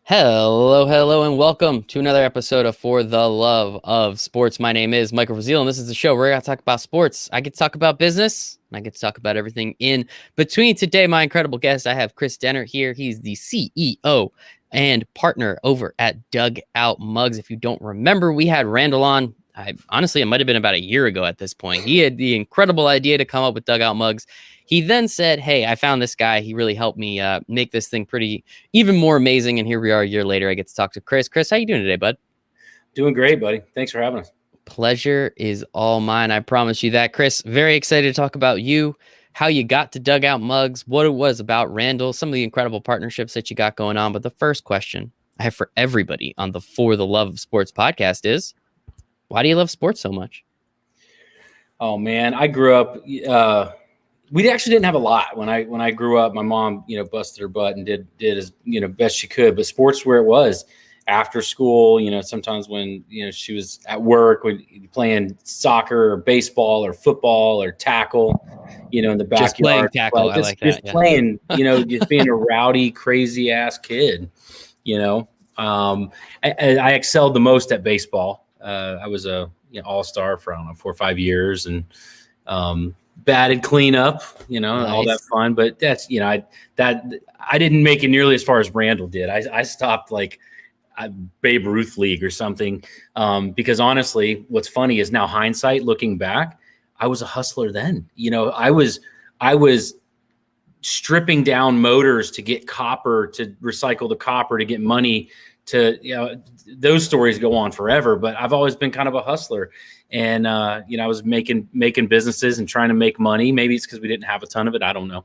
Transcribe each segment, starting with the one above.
Hello, and welcome to another episode of For the Love of Sports. My name is Michael Rasile, and this is the show where I talk about sports. I get to talk about business, and I get to talk about everything in between. Today, my incredible guest, I have Kris Dehnert here. He's the CEO and partner over at Dugout Mugs. If you don't remember, we had Randall on. Honestly, it might have been about a year ago at this point. He had the incredible idea to come up with Dugout Mugs. He then said, "Hey, I found this guy. He really helped me make this thing pretty even more amazing." And here we are a year later. I get to talk to Kris. Kris, how you doing today, bud? Doing great, buddy. Thanks for having us. Pleasure is all mine. I promise you that. Kris, very excited to talk about you, how you got to Dugout Mugs, what it was about Randall, some of the incredible partnerships that you got going on. But the first question I have for everybody on the For the Love of Sports podcast is, why do you love sports so much? Oh man, I grew up. We actually didn't have a lot when I grew up. My mom, busted her butt and did as best she could. But sports where it was after school. Sometimes when she was at work, when playing soccer or baseball or football or tackle, in the backyard. Just playing tackle. I like that. Just playing. Just being a rowdy, crazy ass kid. I excelled the most at baseball. I was a all-star for 4 or 5 years and batted cleanup, nice. All that fun. But that's I didn't make it nearly as far as Randall did. I stopped like Babe Ruth league or something because honestly, what's funny is now hindsight, looking back, I was a hustler then. I was stripping down motors to get copper, to recycle the copper, to get money. Those stories go on forever, but I've always been kind of a hustler, and I was making businesses and trying to make money. Maybe it's because we didn't have a ton of it, I don't know,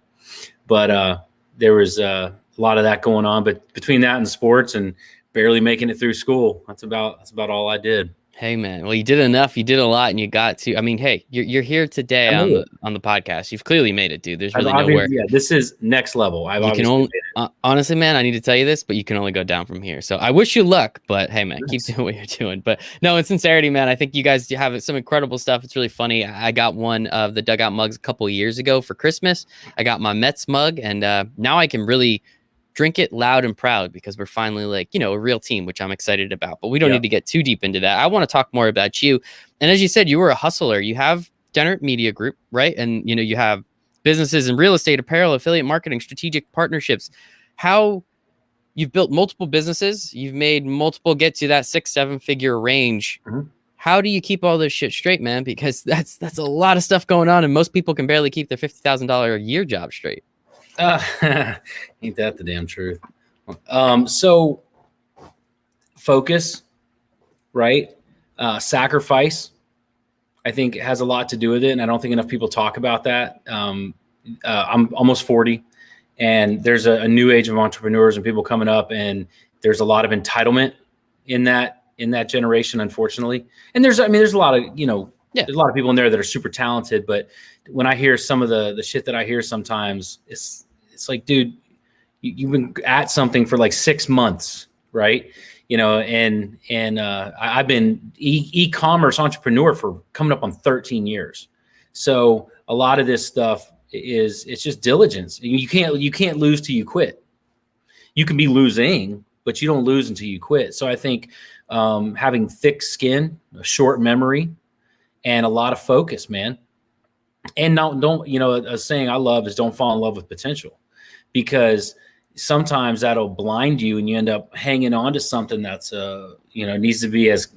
but there was a lot of that going on. But between that and sports and barely making it through school, that's about all I did. Hey man, well, you did enough. You did a lot, and you got to. I mean, hey, you're here today on the podcast. You've clearly made it, dude. There's really nowhere. Yeah, this is next level. You can only, honestly, man, I need to tell you this, but you can only go down from here. So I wish you luck, but hey, man, keep doing what you're doing. But no, in sincerity, man, I think you guys have some incredible stuff. It's really funny. I got one of the Dugout Mugs a couple of years ago for Christmas. I got my Mets mug, and now I can really drink it loud and proud because we're finally a real team, which I'm excited about. But we don't need to get too deep into that. I want to talk more about you. And as you said, you were a hustler. You have Dehnert Media Group, right? And you have businesses in real estate, apparel, affiliate marketing, strategic partnerships. How you've built multiple businesses, you've made multiple get to that 6-7 figure range. Mm-hmm. How do you keep all this shit straight, man? Because that's a lot of stuff going on, and most people can barely keep their $50,000 a year job straight. Ain't that the damn truth? So focus, right? Sacrifice, I think has a lot to do with it. And I don't think enough people talk about that. I'm almost 40 and there's a new age of entrepreneurs and people coming up, and there's a lot of entitlement in that generation, unfortunately. And there's a lot of, there's a lot of people in there that are super talented, but when I hear some of the shit that I hear sometimes, it's like, dude, you've been at something for like 6 months, right? And I've been e-commerce entrepreneur for coming up on 13 years. So a lot of this stuff it's just diligence. You can't lose till you quit. You can be losing, but you don't lose until you quit. So I think having thick skin, a short memory, and a lot of focus, man. And a saying I love is don't fall in love with potential, because sometimes that'll blind you and you end up hanging on to something that's needs to be, as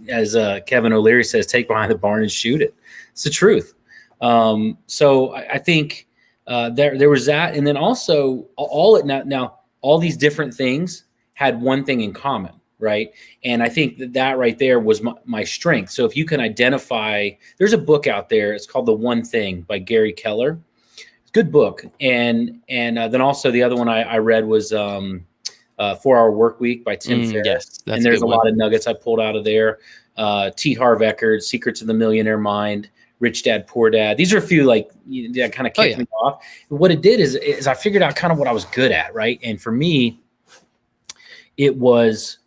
Kevin O'Leary says, take behind the barn and shoot it. It's the truth. So I think there was that, and then also all these different things had one thing in common. Right. And I think that right there was my strength. So if you can identify, there's a book out there. It's called The One Thing by Gary Keller. It's a good book. And then also the other one I read was 4-Hour Work Week by Tim Ferriss. Yes, and there's a lot of nuggets I pulled out of there. T. Harv Eker's Secrets of the Millionaire Mind, Rich Dad, Poor Dad. These are a few that kind of kicked me off. What it did is I figured out kind of what I was good at. Right. And for me, it was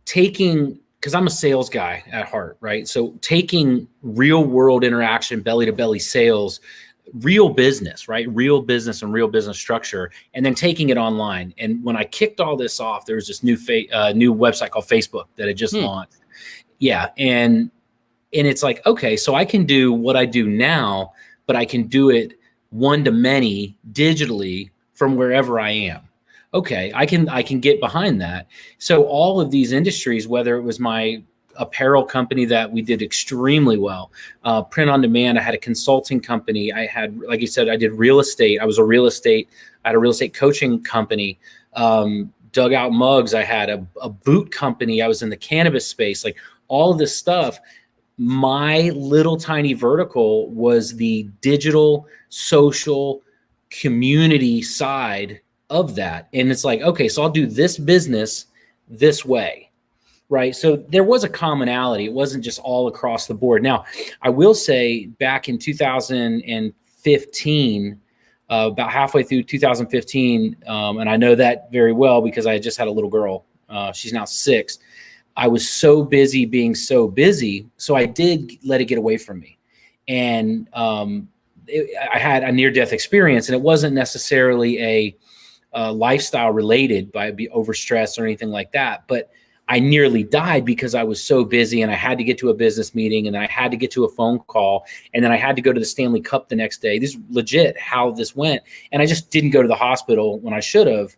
taking, because I'm a sales guy at heart, right? So taking real world interaction, belly to belly sales, real business, right? Real business and real business structure, and then taking it online. And when I kicked all this off, there was this new website called Facebook that had just launched. Yeah. And it's like, okay, so I can do what I do now, but I can do it one to many digitally from wherever I am. Okay, I can get behind that. So all of these industries, whether it was my apparel company that we did extremely well, print on demand, I had a consulting company, I had, like you said, I did real estate. I had a real estate coaching company, Dugout Mugs. I had a boot company. I was in the cannabis space, like all of this stuff. My little tiny vertical was the digital social community side of that. And it's like, okay, so I'll do this business this way, right? So there was a commonality. It wasn't just all across the board. Now, I will say back in 2015, about halfway through 2015, and I know that very well because I had just had a little girl. She's now 6. I was so busy being so busy, so I did let it get away from me. And I had a near-death experience, and it wasn't necessarily a lifestyle related by be overstressed or anything like that. But I nearly died because I was so busy, and I had to get to a business meeting, and I had to get to a phone call, and then I had to go to the Stanley Cup the next day. This is legit how this went. And I just didn't go to the hospital when I should have.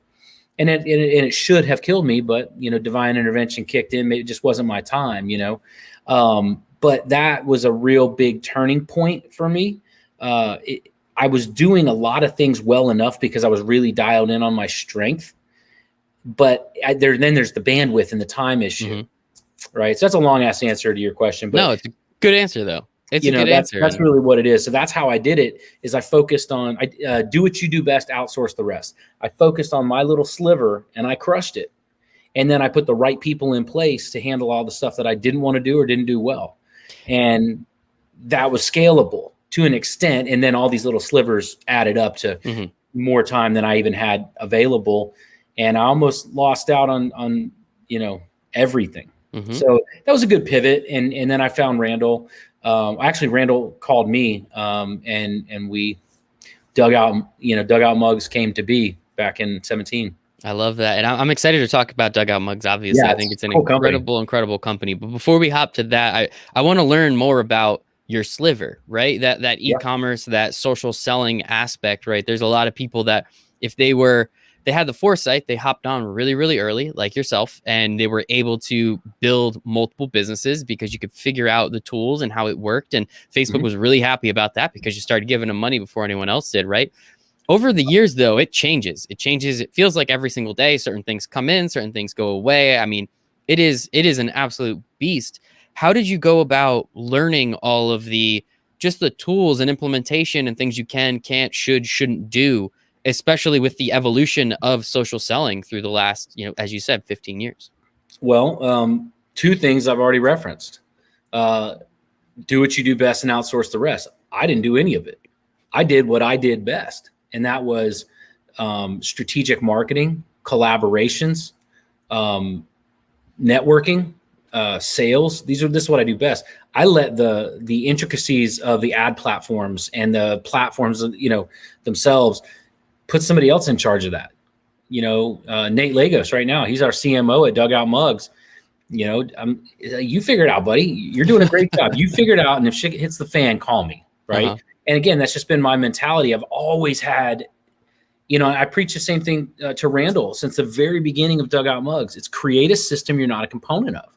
And it should have killed me, but, you know, divine intervention kicked in. Maybe it just wasn't my time, you know. But that was a real big turning point for me. I was doing a lot of things well enough because I was really dialed in on my strength. But then there's the bandwidth and the time issue, right? So that's a long-ass answer to your question. But no, it's a good answer, though. It's a good answer. That's really what it is. So that's how I did it, is I focused on, do what you do best, outsource the rest. I focused on my little sliver, and I crushed it. And then I put the right people in place to handle all the stuff that I didn't want to do or didn't do well. And that was scalable to an extent. And then all these little slivers added up to more time than I even had available. And I almost lost out on you know, everything. So that was a good pivot. And then I found Randall. Actually, Randall called me, and we Dugout Mugs came to be back in 2017. I love that. And I'm excited to talk about Dugout Mugs. Obviously, I think it's an incredible company. But before we hop to that, I want to learn more about your sliver, right? That e-commerce, that social selling aspect, right? There's a lot of people that if they had the foresight, they hopped on really, really early, like yourself, and they were able to build multiple businesses because you could figure out the tools and how it worked. And Facebook was really happy about that because you started giving them money before anyone else did, right? Over the years, though, it changes. It changes. It feels like every single day, certain things come in, certain things go away. I mean, it is an absolute beast. How did you go about learning all of just the tools and implementation and things you can, can't, shouldn't do, especially with the evolution of social selling through the last, you know, as you said, 15 years? Well, 2 things I've already referenced. Do what you do best and outsource the rest. I didn't do any of it. I did what I did best. And that was strategic marketing, collaborations, networking, sales. This is what I do best. I let the intricacies of the ad platforms and the platforms, you know, themselves, put somebody else in charge of that. You know, Nate Lagos right now, he's our CMO at Dugout Mugs. You know, you figure it out, buddy. You're doing a great job. You figure it out. And if shit hits the fan, call me. Right. And again, that's just been my mentality. I've always had, you know, I preach the same thing to Randall since the very beginning of Dugout Mugs. It's create a system you're not a component of.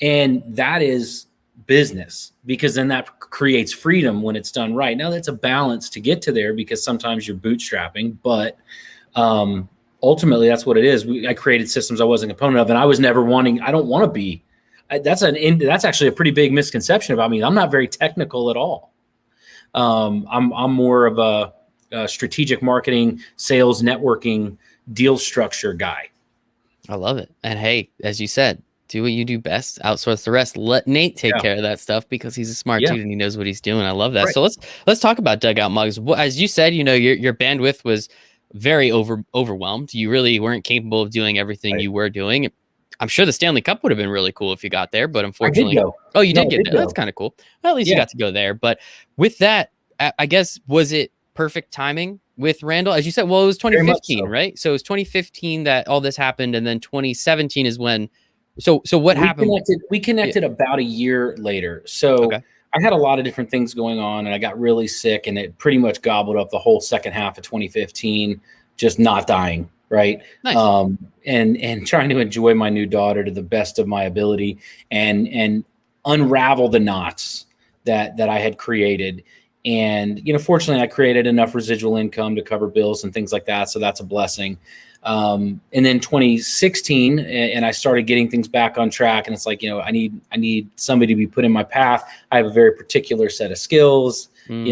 And that is business, because then that creates freedom when it's done right. Now that's a balance to get to there because sometimes you're bootstrapping, but ultimately that's what it is. I created systems I wasn't a component of, and I was never I don't want to be. That's actually a pretty big misconception about me. I'm not very technical at all. I'm more of a strategic marketing, sales, networking, deal structure guy. I love it. And hey, as you said, do what you do best, outsource the rest. Let Nate take care of that stuff because he's a smart dude and he knows what he's doing. I love that. Right. So let's talk about Dugout Mugs. As you said, you know, your bandwidth was very overwhelmed. You really weren't capable of doing everything you were doing. I'm sure the Stanley Cup would have been really cool if you got there, but unfortunately, I did go. Oh, you did get there. That's kind of cool. Well, at least you got to go there. But with that, I guess, was it perfect timing with Randall? As you said, well, it was Very much 2015, so. right? So it was 2015 that all this happened. And then 2017 is when, so what We happened? connected about a year later. So Okay. I had a lot of different things going on, and I got really sick, and it pretty much gobbled up the whole second half of 2015, just not dying, right? Nice. And trying to enjoy my new daughter to the best of my ability, and unravel the knots that I had created. And fortunately, I created enough residual income to cover bills and things like that, so that's a blessing. And then 2016, and I started getting things back on track. And it's like, I need somebody to be put in my path. I have a very particular set of skills, and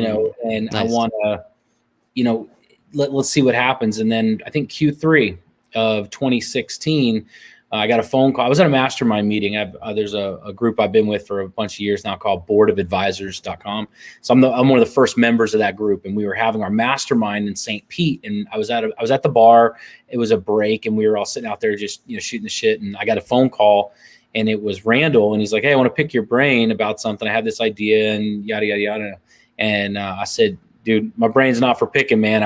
Nice. I want to, let's see what happens. And then I think Q3 of 2016, I got a phone call. I was at a mastermind meeting. There's a group I've been with for a bunch of years now called boardofadvisors.com. So I'm one of the first members of that group, and we were having our mastermind in St. Pete. And I was at the bar. It was a break, and we were all sitting out there just shooting the shit. And I got a phone call, and it was Randall, and he's like, "Hey, I want to pick your brain about something. I have this idea," and yada yada yada. And I said, "Dude, my brain's not for picking, man.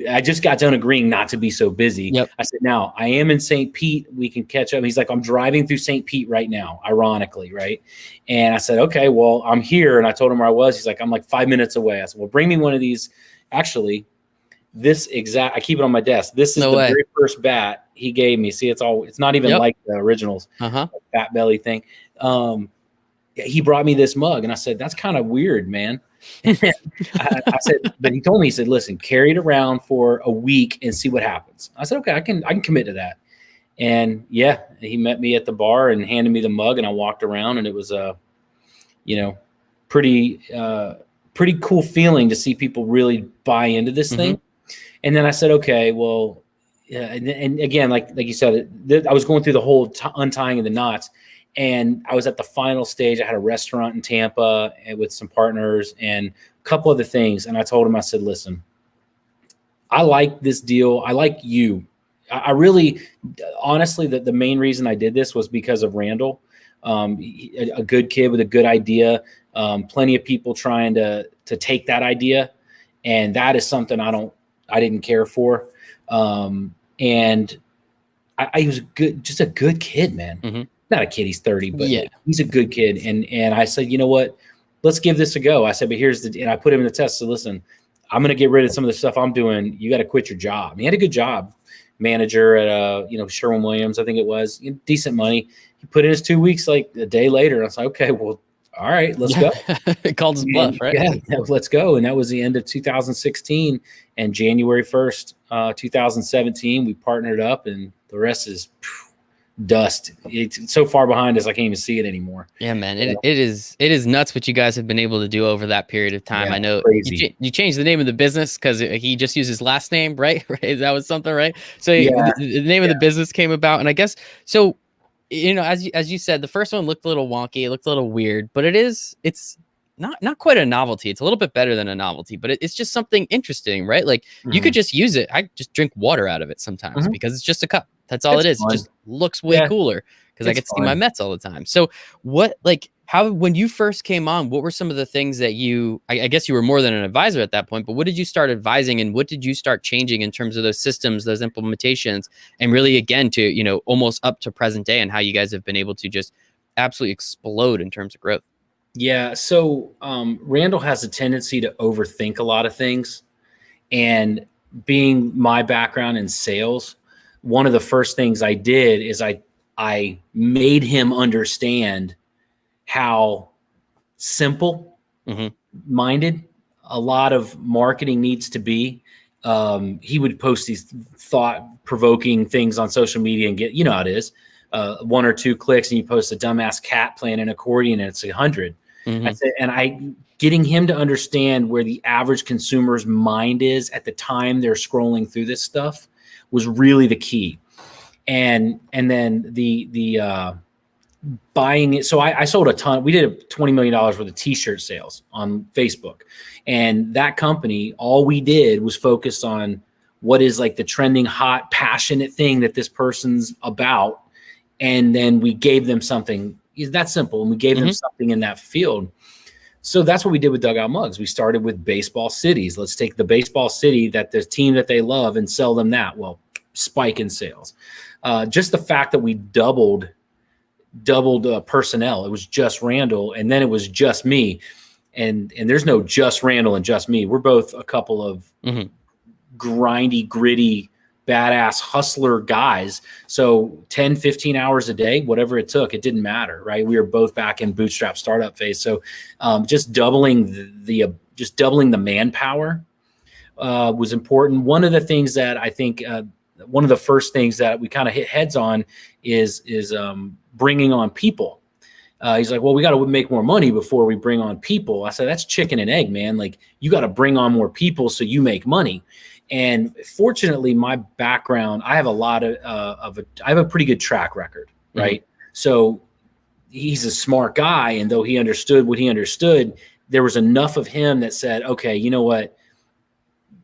I just got done agreeing not to be so busy." Yep. I said, "Now I am in St. Pete. We can catch up." He's like, "I'm driving through St. Pete right now," ironically, right? And I said, "Okay, well, I'm here." And I told him where I was. He's like, "I'm like 5 minutes away." I said, "Well, bring me one of these." Actually, I keep it on my desk. This is the very first bat he gave me. See, it's not even like the originals, Fat Belly thing. He brought me this mug, and I said, "That's kind of weird, man." I said, but he told me, he said, "Listen, carry it around for a week and see what happens." I said, "Okay, I can commit to that." And yeah, he met me at the bar and handed me the mug, and I walked around, and it was pretty cool feeling to see people really buy into this thing. And then I said, "Okay, well," and again, like you said, I was going through the whole untying of the knots. And I was at the final stage. I had a restaurant in Tampa with some partners and a couple other things. And I told him, I said, "Listen, I like this deal. I like you. I really, honestly, the main reason I did this was because of Randall, a good kid with a good idea, plenty of people trying to take that idea. And that is something I didn't care for. And I was just a good kid, man. Not a kid, he's 30, but he's a good kid. And I said, "You know what? Let's give this a go." I said, "But and I put him in the test. So listen, I'm going to get rid of some of the stuff I'm doing. You got to quit your job." And he had a good job, manager at Sherwin-Williams, I think it was, decent money. He put in his 2 weeks, like a day later. And I was like, "Okay, well, all right, let's go." It called his bluff, right? Yeah, let's go. And that was the end of 2016. And January 1st, 2017, we partnered up, and the rest is dust. It's so far behind us, I can't even see it anymore. Yeah, man. It is nuts what you guys have been able to do over that period of time. Yeah, I know you changed the name of the business because he just used his last name, right? That was something, right? So the name of the business came about, and I guess so. As you said, the first one looked a little wonky. It looked a little weird, but it's not quite a novelty. It's a little bit better than a novelty, but it's just something interesting, right? Like you could just use it. I just drink water out of it sometimes because it's just a cup. That's all it is. Fun. It just looks way cooler because I get to see my Mets all the time. So when you first came on, what were some of the things that I guess you were more than an advisor at that point, but what did you start advising and what did you start changing in terms of those systems, those implementations, and really again to, almost up to present day and how you guys have been able to just absolutely explode in terms of growth? Yeah. So Randall has a tendency to overthink a lot of things, and being my background in sales, one of the first things I did is I made him understand how simple minded a lot of marketing needs to be. He would post these thought-provoking things on social media and get, how it is, 1 or 2 clicks and you post a dumbass cat playing an accordion and it's 100. I said, getting him to understand where the average consumer's mind is at the time they're scrolling through this stuff was really the key. And then the buying it. So I sold a ton. We did $20 million worth of t-shirt sales on Facebook. And that company, all we did was focus on what is like the trending, hot, passionate thing that this person's about. And then we gave them something. That simple. And we gave them something in that field. So that's what we did with Dugout Mugs. We started with baseball cities. Let's take the baseball city that the team that they love and sell them that. Well, spike in sales. Just the fact that we doubled personnel. It was just Randall, and then it was just me. And there's no just Randall and just me. We're both a couple of grindy, gritty, badass hustler guys. So 10, 15 hours a day, whatever it took, it didn't matter, right? We were both back in bootstrap startup phase. So just doubling the manpower was important. One of the things that I think, one of the first things that we kind of hit heads on is bringing on people. He's like, well, we got to make more money before we bring on people. I said, that's chicken and egg, man. Like, you got to bring on more people so you make money. And fortunately, my background, I have I have a pretty good track record, right? So he's a smart guy, and though he understood what he understood, there was enough of him that said, okay, you know what?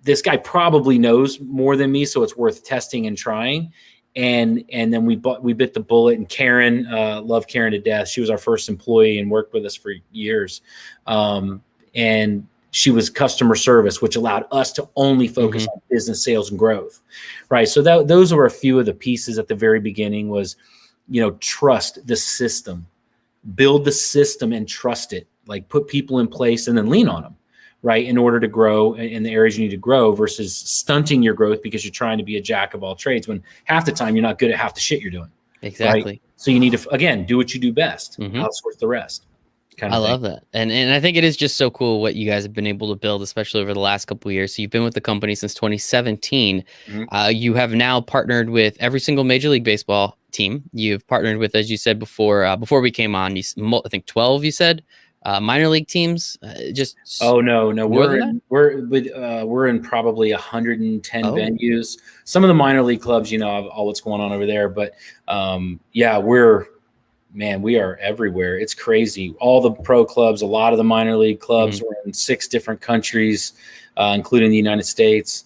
This guy probably knows more than me, so it's worth testing and trying. And then we bit the bullet, and Karen, love Karen to death. She was our first employee and worked with us for years. And she was customer service, which allowed us to only focus on business sales and growth, right? So those were a few of the pieces at the very beginning was, trust the system, build the system and trust it, like put people in place and then lean on them, right? In order to grow in the areas you need to grow versus stunting your growth because you're trying to be a jack of all trades when half the time you're not good at half the shit you're doing. Exactly. Right? So you need to, again, do what you do best, outsource the rest. I love that. And I think it is just so cool what you guys have been able to build, especially over the last couple of years. So you've been with the company since 2017. You have now partnered with every single Major League Baseball team. You've partnered with, as you said before we came on, I think 12, you said, minor league teams. No, we're in probably 110 venues. Some of the minor league clubs, all what's going on over there. But we are everywhere. It's crazy. All the pro clubs, a lot of the minor league clubs were in 6 different countries, including the United States.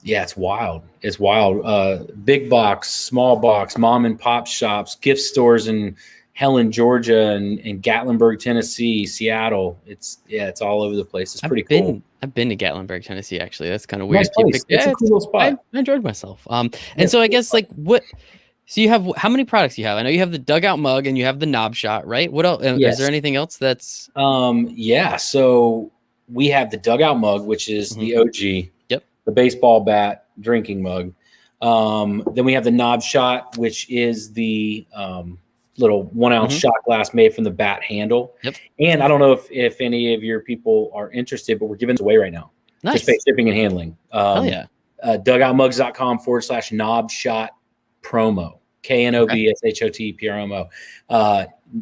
It's wild. It's wild. Big box, small box, mom and pop shops, gift stores in Helen, Georgia, and Gatlinburg, Tennessee, Seattle. It's all over the place. It's pretty cool. I've been to Gatlinburg, Tennessee, actually. That's kind of weird. Nice place. It's a cool little spot. I enjoyed myself. So I guess so you have, how many products do you have? I know you have the Dugout Mug and you have the Knob Shot, right? What else? Yes. Is there anything else that's? So we have the Dugout Mug, which is the OG. Yep. The baseball bat drinking mug. Then we have the Knob Shot, which is the little 1 ounce shot glass made from the bat handle. Yep. And I don't know if any of your people are interested, but we're giving it away right now. Nice. Just pay shipping and handling. Hell yeah. Dugoutmugs.com/knob shot promo. KNOBSHOT PROMO.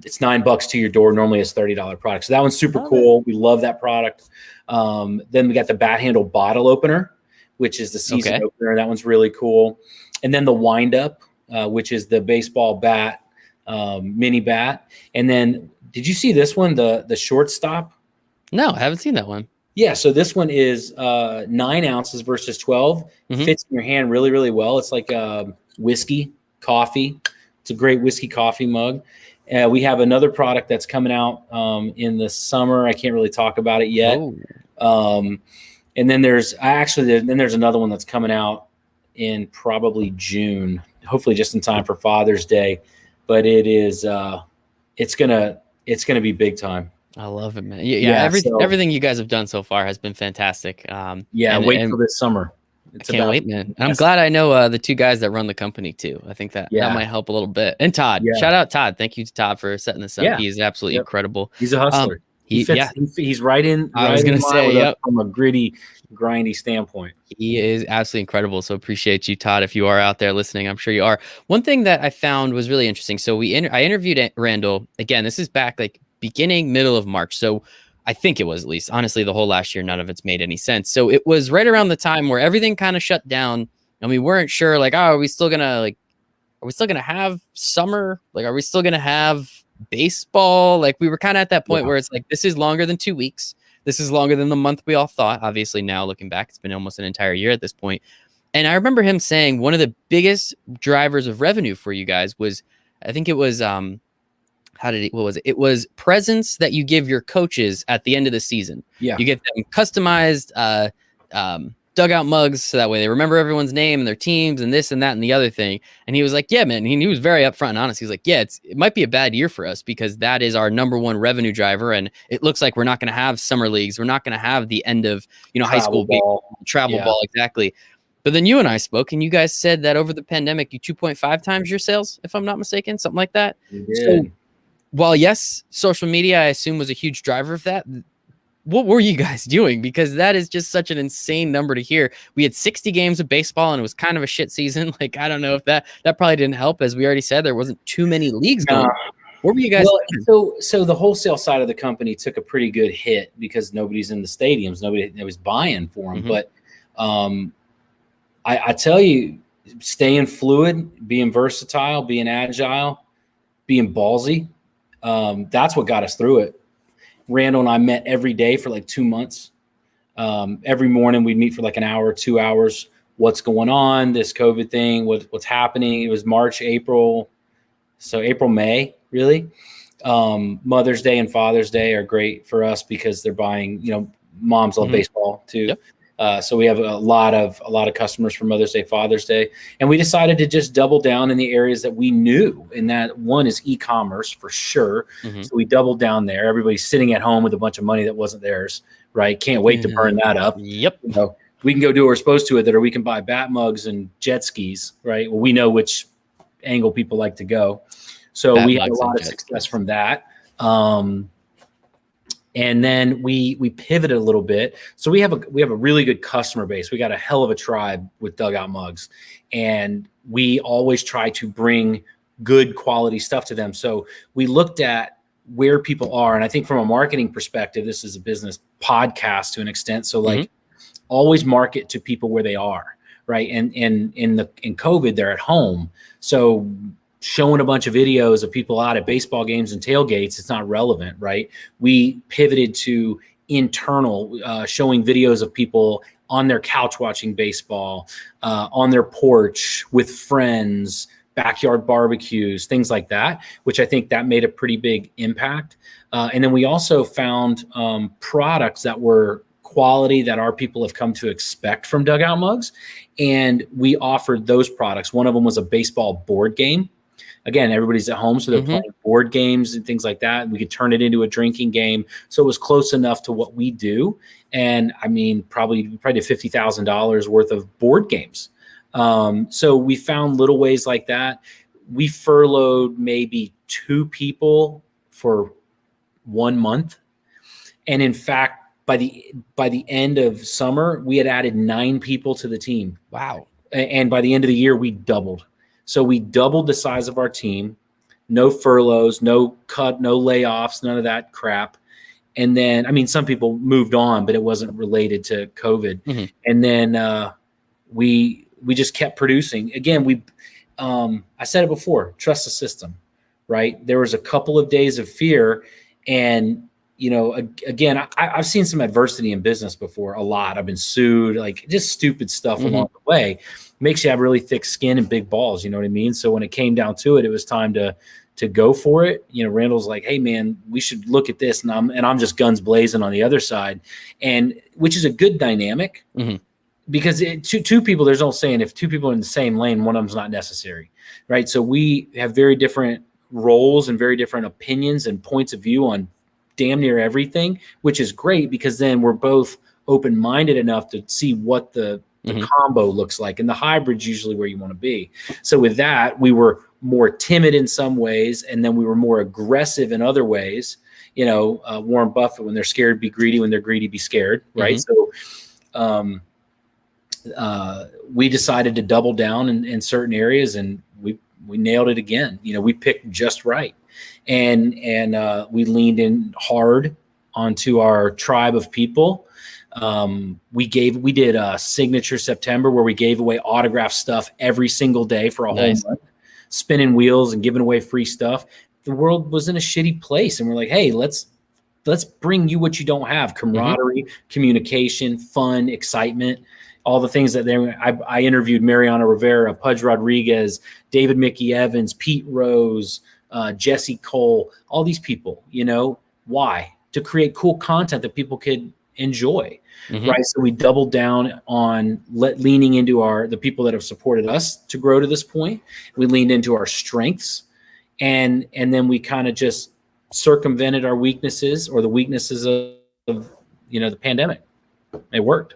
It's $9 to your door. Normally it's $30 product. So that one's super cool. We love that product. Then we got the bat handle bottle opener, which is the season opener. That one's really cool. And then the wind up, which is the baseball bat, mini bat. And then did you see this one, the shortstop? No, I haven't seen that one. Yeah, so this one is 9 ounces versus 12. Fits in your hand really, really well. It's like whiskey, coffee. It's a great whiskey coffee mug. We have another product that's coming out in the summer. I can't really talk about it yet. And then there's another one that's coming out in probably June, hopefully just in time for Father's Day. But it is it's gonna be big time. I love it, man. Everything you guys have done so far has been fantastic. Wait till this summer. I can't wait, man. And I'm glad I know the 2 guys that run the company too. I think that might help a little bit. And Todd, shout out Todd. Thank you to Todd for setting this up. He's absolutely incredible. He's a hustler. He's right in. I was going to say, from a gritty, grindy standpoint. He is absolutely incredible. So appreciate you, Todd. If you are out there listening, I'm sure you are. One thing that I found was really interesting. So I interviewed Randall again. This is back like middle of March. So I think it was, at least honestly, the whole last year, none of it's made any sense. So it was right around the time where everything kind of shut down and we weren't sure, like, are we still going to have summer? Like, are we still going to have baseball? Like, we were kind of at that point where it's like, this is longer than 2 weeks. This is longer than the month we all thought. Obviously now looking back, it's been almost an entire year at this point. And I remember him saying one of the biggest drivers of revenue for you guys was, I think it was what was it? It was presents that you give your coaches at the end of the season. Yeah. You get them customized dugout mugs so that way they remember everyone's name and their teams and this and that and the other thing. And he was like, yeah, man. He was very upfront and honest. He was like, yeah, it might be a bad year for us because that is our number one revenue driver. And it looks like we're not going to have summer leagues. We're not going to have the end of, high school travel ball. Exactly. But then you and I spoke and you guys said that over the pandemic, you 2.5 times your sales, if I'm not mistaken, something like that. So while yes, social media, I assume was a huge driver of that. What were you guys doing? Because that is just such an insane number to hear. We had 60 games of baseball and it was kind of a shit season. Like, I don't know if that probably didn't help. As we already said, there wasn't too many leagues going. What were you guys doing? So the wholesale side of the company took a pretty good hit because nobody's in the stadiums. Nobody was buying for them. But I tell you, staying fluid, being versatile, being agile, being ballsy, that's what got us through it. Randall and I met every day for like 2 months. Every morning we'd meet for like an hour, 2 hours. What's going on? This COVID thing, what's happening? It was March, April. So April, May, really. Mother's Day and Father's Day are great for us because they're buying, moms love baseball too. Yep. So we have a lot of customers for Mother's Day, Father's Day, and we decided to just double down in the areas that we knew. And that one is e-commerce for sure. So we doubled down there. Everybody's sitting at home with a bunch of money that wasn't theirs, right? Can't wait to burn that up. Yep. We can go do what we're supposed to with it, or we can buy bat mugs and jet skis, right? Well, we know which angle people like to go. So we had a lot of success from that. And then we pivoted a little bit. So we have a really good customer base. We got a hell of a tribe with Dugout Mugs, and we always try to bring good quality stuff to them. So we looked at where people are, and I think from a marketing perspective, this is a business podcast to an extent. So like always market to people where they are, right? And in COVID, they're at home. So showing a bunch of videos of people out at baseball games and tailgates, it's not relevant, right? We pivoted to internal, showing videos of people on their couch watching baseball, on their porch with friends, backyard barbecues, things like that, which I think that made a pretty big impact. And then we also found products that were quality that our people have come to expect from Dugout Mugs. And we offered those products. One of them was a baseball board game. Again, everybody's at home, so they're playing board games and things like that. We could turn it into a drinking game. So it was close enough to what we do. And I mean, probably did $50,000 worth of board games. So we found little ways like that. We furloughed maybe 2 people for 1 month. And in fact, by the end of summer, we had added 9 people to the team. Wow. And by the end of the year, we doubled. So we doubled the size of our team, no furloughs, no layoffs, none of that crap. And then, I mean, some people moved on, but it wasn't related to COVID. And then we just kept producing. Again, I said it before, trust the system, right? There was a couple of days of fear. And, again, I've seen some adversity in business before, a lot. I've been sued, like just stupid stuff along the way. Makes you have really thick skin and big balls, you know what I mean? So when it came down to it, it was time to go for it. Randall's like, hey man, we should look at this. And I'm just guns blazing on the other side, and which is a good dynamic because two people, there's no saying if 2 people are in the same lane, one of them's not necessary, right? So we have very different roles and very different opinions and points of view on damn near everything, which is great because then we're both open-minded enough to see what the combo looks like, and the hybrid's usually where you want to be. So with that, we were more timid in some ways, and then we were more aggressive in other ways. Warren Buffett, when they're scared, be greedy. When they're greedy, be scared. Right. So we decided to double down in certain areas, and we nailed it again. We picked just right, and we leaned in hard onto our tribe of people. We did a signature September where we gave away autographed stuff every single day for a whole month, spinning wheels and giving away free stuff. The world was in a shitty place, and we're like, hey, let's bring you what you don't have: camaraderie, communication, fun, excitement, all the things that I interviewed Mariano Rivera, Pudge Rodriguez, David Mickey Evans, Pete Rose, Jesse Cole, all these people, why? To create cool content that people could enjoy, right? So we doubled down on leaning into the people that have supported us to grow to this point. We leaned into our strengths, and then we kind of just circumvented our weaknesses, or the weaknesses of the pandemic. It worked.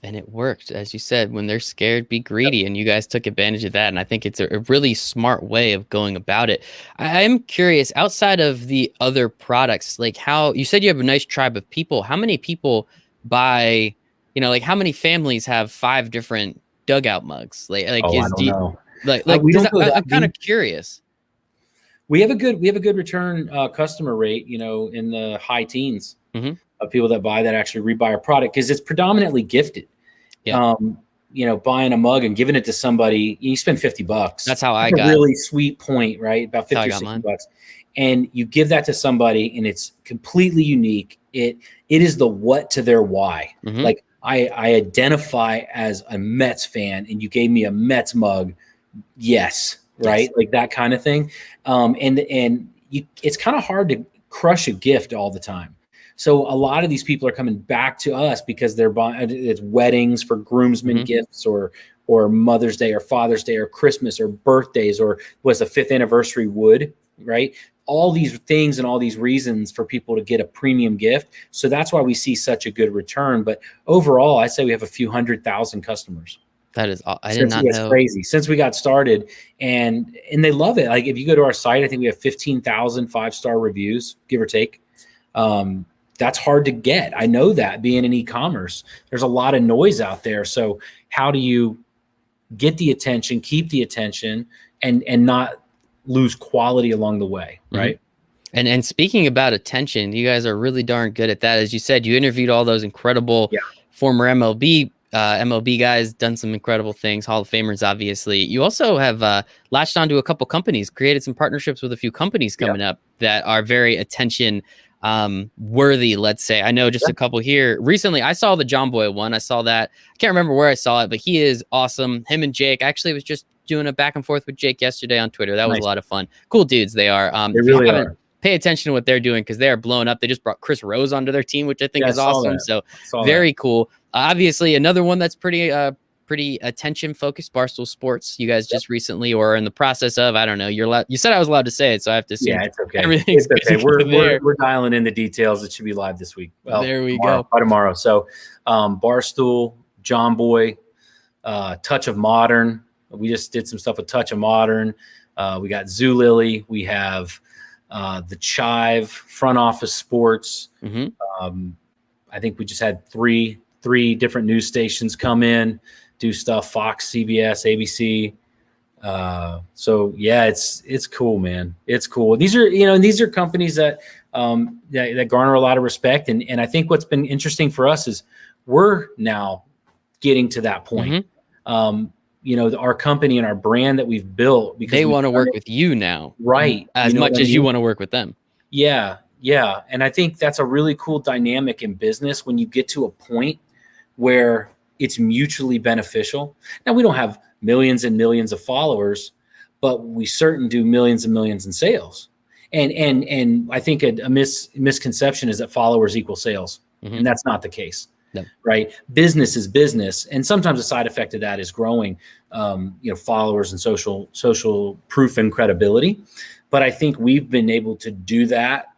And it worked. As you said, when they're scared, be greedy. And you guys took advantage of that. And I think it's a really smart way of going about it. I am curious, outside of the other products, like how you said you have a nice tribe of people. How many people buy, like how many families have 5 different Dugout mugs? I don't know. I'm kind of curious. We have a good return customer rate, in the high teens of people that buy, that actually rebuy our product, because it's predominantly gifted. Yeah. Buying a mug and giving it to somebody, you spend $50. That's how I got a really sweet point, right? About 50 or $60. And you give that to somebody and it's completely unique. It is the what to their why. Like I identify as a Mets fan and you gave me a Mets mug. Yes. Right. Yes. Like that kind of thing. It's kind of hard to crush a gift all the time. So a lot of these people are coming back to us because they're buying, it's weddings for groomsmen gifts, or Mother's Day or Father's Day or Christmas or birthdays, or was the 5th anniversary wood, right? All these things and all these reasons for people to get a premium gift. So that's why we see such a good return. But overall, I say we have a few 100,000 customers. That is, I did not know. It's crazy since we got started, and they love it. Like if you go to our site, I think we have 15,000 5-star reviews, give or take. That's hard to get. I know that, being in e-commerce, there's a lot of noise out there. So how do you get the attention, keep the attention, and not lose quality along the way, right? And speaking about attention, you guys are really darn good at that. As you said, you interviewed all those incredible former MLB guys, done some incredible things, Hall of Famers, obviously. You also have latched onto a couple companies, created some partnerships with a few companies coming up that are very attention worthy, let's say. I know just a couple here. Recently, I saw the Jomboy one. I saw that. I can't remember where I saw it, but he is awesome. Him and Jake. I actually was just doing a back and forth with Jake yesterday on Twitter. That was a lot of fun. Cool dudes they are. They really are. Pay attention to what they're doing, because they are blowing up. They just brought Chris Rose onto their team, which I think is awesome. So very cool. Obviously, another one that's pretty attention focused, Barstool Sports. You guys just recently, or in the process of, I don't know. You said I was allowed to say it, so I have to assume. Yeah, it's okay. Everything's okay. We're dialing in the details. It should be live this week. Well, there we go. By tomorrow. So, Barstool, Jomboy, Touch of Modern. We just did some stuff with Touch of Modern. We got Zoo Lily. We have the Chive, Front Office Sports. I think we just had three different news stations come in, do stuff, Fox, CBS, ABC. So yeah, it's cool, man. It's cool. These are companies that garner a lot of respect. And I think what's been interesting for us is we're now getting to that point. Our company and our brand that we've built, because they want to work with you now, right? As much as you want to work with them. Yeah. And I think that's a really cool dynamic in business when you get to a point where it's mutually beneficial. Now, we don't have millions and millions of followers, but we certainly do millions and millions in sales. And I think a misconception is that followers equal sales. And that's not the case. No. Right. Business is business. And sometimes a side effect of that is growing, followers and social proof and credibility. But I think we've been able to do that,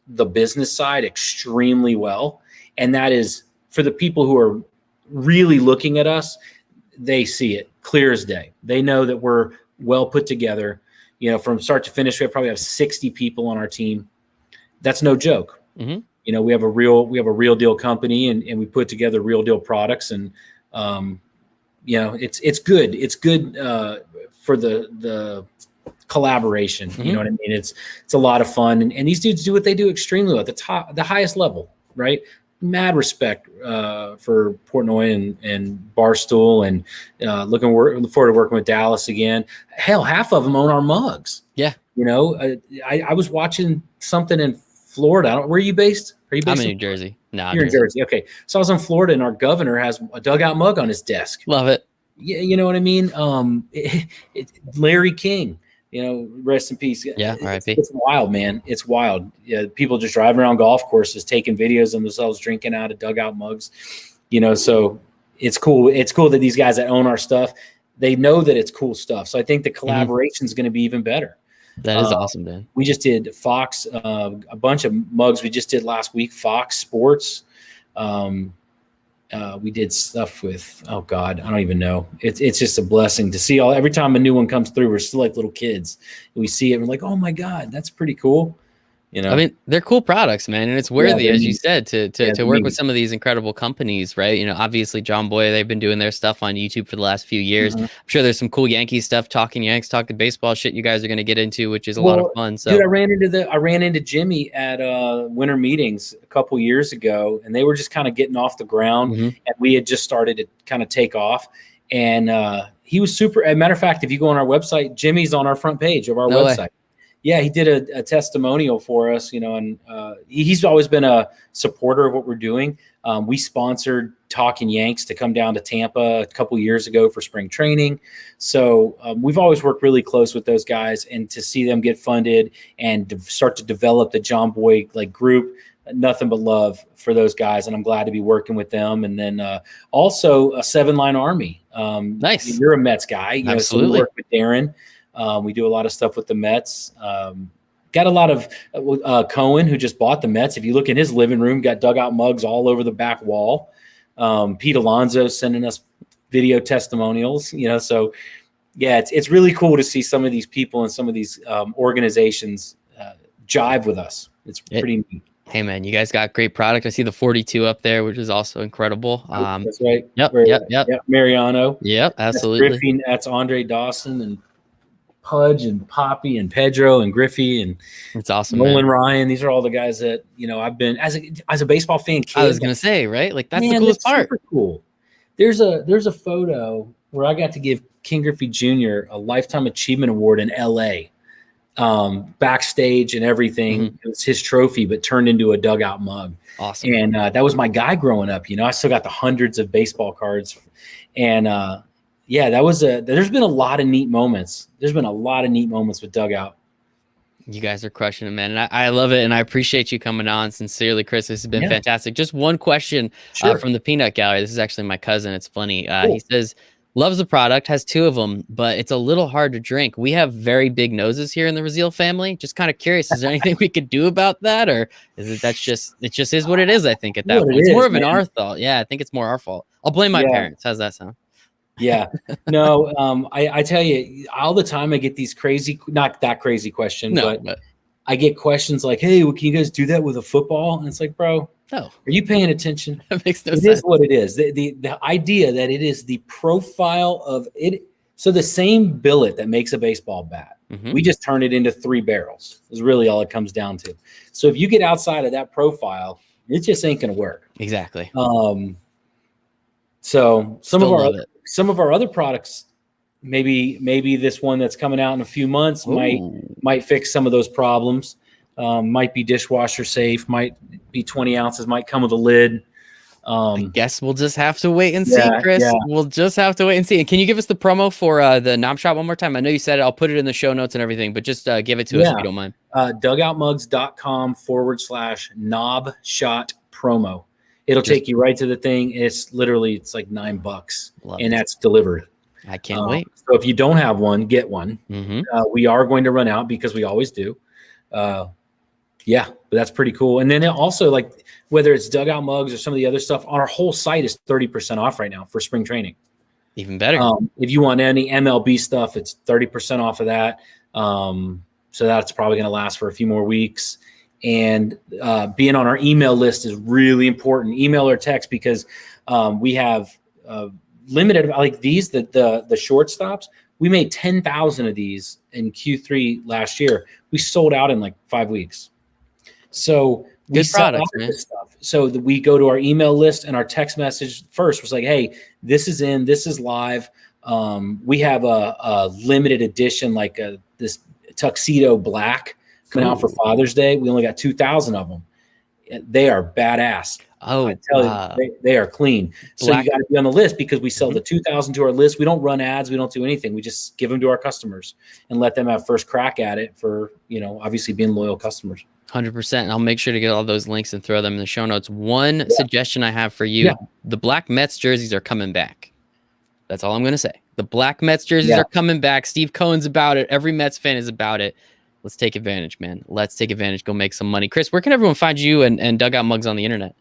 the business side, extremely well. And that is, for the people who are really looking at us, they see it clear as day. They know that we're well put together. From start to finish, we probably have 60 people on our team. That's no joke. We have a real deal company, and we put together real deal products, and it's good. It's good for the collaboration. You know what I mean? It's a lot of fun, and these dudes do what they do extremely well at the highest level, right? Mad respect for Portnoy and Barstool, and looking forward to working with Dallas again. Hell, half of them own our mugs. Yeah. I was watching something in Florida. Where are you based? Are you based? I'm in New Jersey. No, you're in Jersey. Okay. So I was in Florida, and our governor has a Dugout mug on his desk. Love it. Yeah, you know what I mean? Larry King, rest in peace. Yeah, R.I.P. It's wild, man. It's wild. Yeah, people just driving around golf courses, taking videos of themselves drinking out of dugout mugs. So it's cool. It's cool that these guys that own our stuff, they know that it's cool stuff. So I think the collaboration is going to be even better. That is awesome, man. We just did Fox, a bunch of mugs we just did last week, Fox Sports. We did stuff with, oh God, I don't even know. It's just a blessing to see every time a new one comes through, we're still like little kids. We see it, and we're like, oh my God, that's pretty cool. I mean, they're cool products, man. And it's worthy, as you said, to work with some of these incredible companies, right? Obviously Jomboy, they've been doing their stuff on YouTube for the last few years. I'm sure there's some cool Yankees stuff, talking baseball shit you guys are going to get into, which is a lot of fun. So dude, I ran into Jimmy at winter meetings a couple years ago, and they were just kind of getting off the ground, and we had just started to kind of take off. And he was super. As a matter of fact, if you go on our website, Jimmy's on our front page of our website. Yeah, he did a testimonial for us, and he's always been a supporter of what we're doing. We sponsored Talking Yanks to come down to Tampa a couple years ago for spring training. So we've always worked really close with those guys, and to see them get funded and start to develop the Jomboy group, nothing but love for those guys. And I'm glad to be working with them. And then also a 7-line army. Nice. You're a Mets guy. Absolutely. So we work with Darren. We do a lot of stuff with the Mets. Got a lot of Cohen, who just bought the Mets. If you look in his living room, got dugout mugs all over the back wall. Pete Alonso sending us video testimonials. So yeah, it's really cool to see some of these people and some of these organizations jive with us. It's pretty neat. Hey man, you guys got great product. I see the 42 up there, which is also incredible. That's right. Yep. Mariano. Yep, absolutely. That's Griffey, that's Andre Dawson and Pudge and Poppy and Pedro and Griffey and it's awesome. Nolan Ryan. These are all the guys that I've been as a baseball fan kid. I was gonna say, right? That's the coolest part. Super cool. There's a photo where I got to give King Griffey Jr. a Lifetime Achievement Award in LA. Backstage and everything. It was his trophy, but turned into a dugout mug. Awesome. And that was my guy growing up. I still got the hundreds of baseball cards. And yeah, there's been a lot of neat moments. There's been a lot of neat moments with Dugout. You guys are crushing it, man. And I love it. And I appreciate you coming on. Sincerely, Kris, this has been fantastic. Just one question from the Peanut Gallery. This is actually my cousin. It's funny. Cool. He says, loves the product, has 2 of them, but it's a little hard to drink. We have very big noses here in the Rasile family. Just kind of curious, is there anything we could do about that? Or is it just is what it is, I think, at that point. It's more of an our fault. Yeah, I think it's more our fault. I'll blame my parents. How's that sound? Yeah. No, I tell you, all the time I get these crazy, not that crazy question, but I get questions like, hey, well, can you guys do that with a football? And it's like, bro, no. Are you paying attention? That makes no sense. It is what it is. The idea that it is the profile of it. So the same billet that makes a baseball bat, we just turn it into 3 barrels is really all it comes down to. So if you get outside of that profile, it just ain't going to work. Exactly. So some of our other products, maybe this one that's coming out in a few months might fix some of those problems. Might be dishwasher safe, might be 20 ounces, might come with a lid. I guess we'll just have to wait and see, Kris. Yeah. We'll just have to wait and see. And can you give us the promo for the Knob Shop one more time? I know you said it. I'll put it in the show notes and everything, but just give it to us if you don't mind. Dugoutmugs.com/knob shot promo. It'll take you right to the thing. It's like $9, and that's delivered. I can't wait. So if you don't have one, get one. We are going to run out because we always do. Yeah, but that's pretty cool. And then also, like, whether it's Dugout Mugs or some of the other stuff, on our whole site is 30% off right now for spring training. Even better. If you want any MLB stuff, it's 30% off of that. So that's probably going to last for a few more weeks. And being on our email list is really important. Email or text, because we have limited, like these, the shortstops. We made 10,000 of these in Q3 last year. We sold out in like 5 weeks. So we sell out this stuff. So we go to our email list, and our text message first was like, hey, this is in, this is live. We have a limited edition, like this tuxedo black coming out for Father's Day. We only got 2,000 of them. They are badass. Oh, I tell you, they are clean. So you got to be on the list because we sell the 2,000 to our list. We don't run ads. We don't do anything. We just give them to our customers and let them have first crack at it for, obviously being loyal customers. 100%. And I'll make sure to get all those links and throw them in the show notes. One suggestion I have for you, the black Mets jerseys are coming back. That's all I'm going to say. The black Mets jerseys are coming back. Steve Cohen's about it. Every Mets fan is about it. Let's take advantage, man. Let's take advantage. Go make some money. Kris, where can everyone find you and Dugout Mugs on the internet?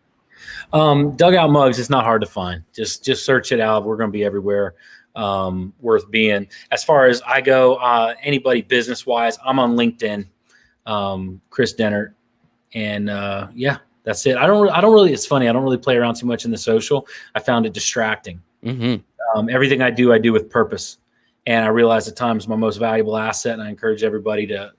Dugout Mugs is not hard to find. Just search it out. We're going to be everywhere. Worth being. As far as I go, anybody business-wise, I'm on LinkedIn. Kris Dehnert, and that's it. I don't really. It's funny. I don't really play around too much in the social. I found it distracting. Everything I do with purpose, and I realize at times my most valuable asset. And I encourage everybody to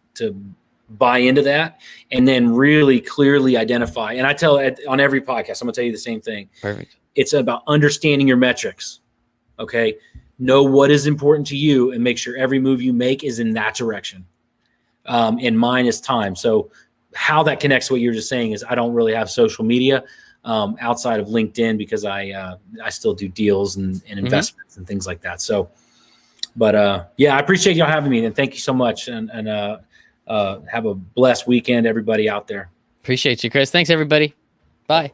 buy into that, and then really clearly identify. And I tell on every podcast, I'm gonna tell you the same thing. Perfect. It's about understanding your metrics. Okay, know what is important to you, and make sure every move you make is in that direction. And mine is time. So how that connects to what you're just saying is I don't really have social media outside of LinkedIn because I still do deals and investments and things like that. So, but I appreciate y'all having me, and thank you so much. And have a blessed weekend, everybody out there. Appreciate you, Kris. Thanks, everybody. Bye.